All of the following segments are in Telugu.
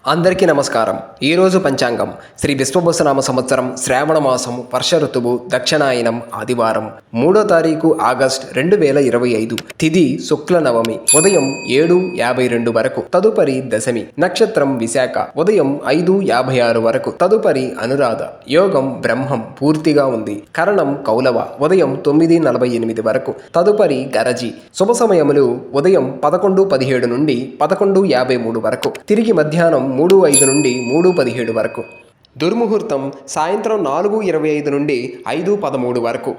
అందరికీ నమస్కారం. ఈరోజు పంచాంగం శ్రీ విశ్వవసునామ సంవత్సరం శ్రావణ మాసం వర్ష ఋతువు దక్షిణాయనం ఆదివారం 3వ తారీఖు ఆగస్ట్ 2025. తిథి శుక్ల నవమి ఉదయం 7:52 వరకు, తదుపరి దశమి. నక్షత్రం విశాఖ ఉదయం 5:56 వరకు, తదుపరి అనురాధ. యోగం బ్రహ్మం పూర్తిగా ఉంది. కరణం కౌలవ ఉదయం 9:48 వరకు, తదుపరి గరజి. శుభ సమయములు ఉదయం 11:17 నుండి 11:53 వరకు, తిరిగి మధ్యాహ్నం 3:05 నుండి 3:17 వరకు. దుర్ముహూర్తం సాయంత్రం 4:25 నుండి 5:13 వరకు.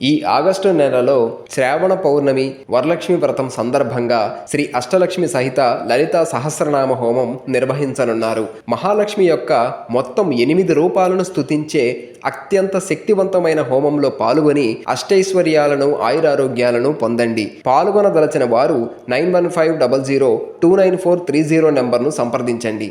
ఈ ఆగస్టు నెలలో శ్రావణ పౌర్ణమి వరలక్ష్మి వ్రతం సందర్భంగా శ్రీ అష్టలక్ష్మి సహిత లలితా సహస్రనామ హోమం నిర్వహించనున్నారు. మహాలక్ష్మి యొక్క మొత్తం 8 రూపాలను స్తుతించే అత్యంత శక్తివంతమైన హోమంలో పాల్గొని అష్టైశ్వర్యాలను ఆయురారోగ్యాలను పొందండి. పాల్గొనదలచిన వారు 9150029430 నెంబర్ను సంప్రదించండి.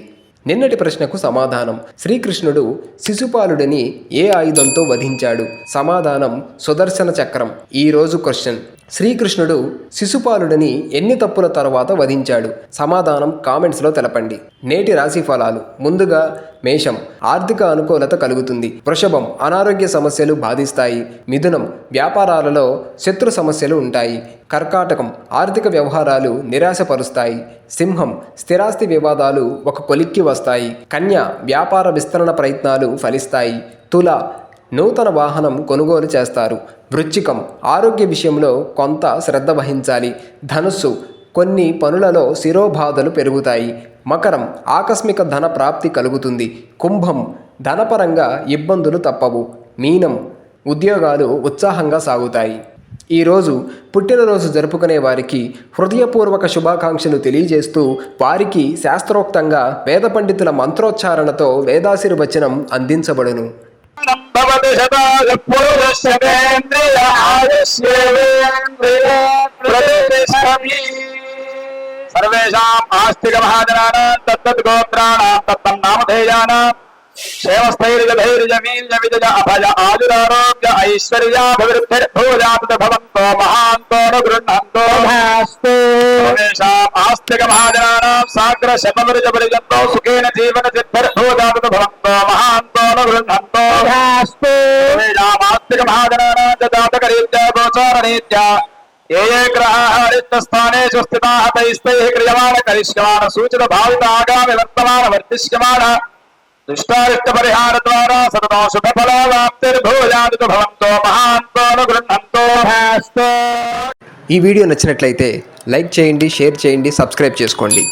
నిన్నటి ప్రశ్నకు సమాధానం: శ్రీకృష్ణుడు శిశుపాలుడిని ఏ ఆయుధంతో వధించాడు? సమాధానం: సుదర్శన చక్రం. ఈరోజు క్వశ్చన్: శ్రీకృష్ణుడు శిశుపాలుడిని ఎన్ని తప్పుల తర్వాత వధించాడు? సమాధానం కామెంట్స్లో తెలపండి. నేటి రాశి ఫలాలు: ముందుగా మేషం, ఆర్థిక అనుకూలత కలుగుతుంది. వృషభం, అనారోగ్య సమస్యలు బాధిస్తాయి. మిథునం, వ్యాపారాలలో శత్రు సమస్యలు ఉంటాయి. కర్కాటకం, ఆర్థిక వ్యవహారాలు నిరాశపరుస్తాయి. సింహం, స్థిరాస్తి వివాదాలు ఒక కొలిక్కి వస్తాయి. కన్య, వ్యాపార విస్తరణ ప్రయత్నాలు ఫలిస్తాయి. తుల, నూతన వాహనం కొనుగోలు చేస్తారు. వృశ్చికం, ఆరోగ్య విషయంలో కొంత శ్రద్ధ వహించాలి. ధనుస్సు, కొన్ని పనులలో శిరోబాధలు పెరుగుతాయి. మకరం, ఆకస్మిక ధన ప్రాప్తి కలుగుతుంది. కుంభం, ధనపరంగా ఇబ్బందులు తప్పవు. మీనం, ఉద్యోగాలు ఉత్సాహంగా సాగుతాయి. ఈరోజు పుట్టినరోజు జరుపుకునే వారికి హృదయపూర్వక శుభాకాంక్షలు తెలియజేస్తూ వారికి శాస్త్రోక్తంగా వేద పండితుల మంత్రోచ్చారణతో వేదాశీర్వచనం అందించబడును. సర్వేషాం ఆస్తిక మహాజనానాం తత్తత్ గోత్రాణాం తత్తమ్ నామధేయానాం సేవస్థైర్యధైర్యవీర్యవిజయ అభయ ఆయురారోగ్య ఐశ్వర్యాభివృద్ధిర్భూయాత్ భవంతో మహాంతో గృహంతో సర్వేషాం ఆస్తిక మహాజనానాం సాగ్ర శతవృజపరిజంతో సుఖేన జీవన సిద్ధిర్భూయాత్ భవంతో మహాంతో గృహంతో సర్వేషాం ఆస్తిక మహాజనానాం జాతకరీత్యా గోచారరీత్యా ఏ గ్రహాः రిక్తస్థానేషు స్థితాः తైస్తైః క్రియమాణ కరిష్యమాణ సూచిత భావిత ఆగామి వర్తమాన వర్తిష్యమాణ దుష్టారిష్ట పరిహార ద్వారా సతతం శుభ ఫలాప్తిర్భూయాత్ భవంతో మహాంతో గృహంతో. ఈ వీడియో నచ్చినట్లయితే లైక్ చేయండి, షేర్ చేయండి, సబ్స్క్రైబ్ చేసుకోండి.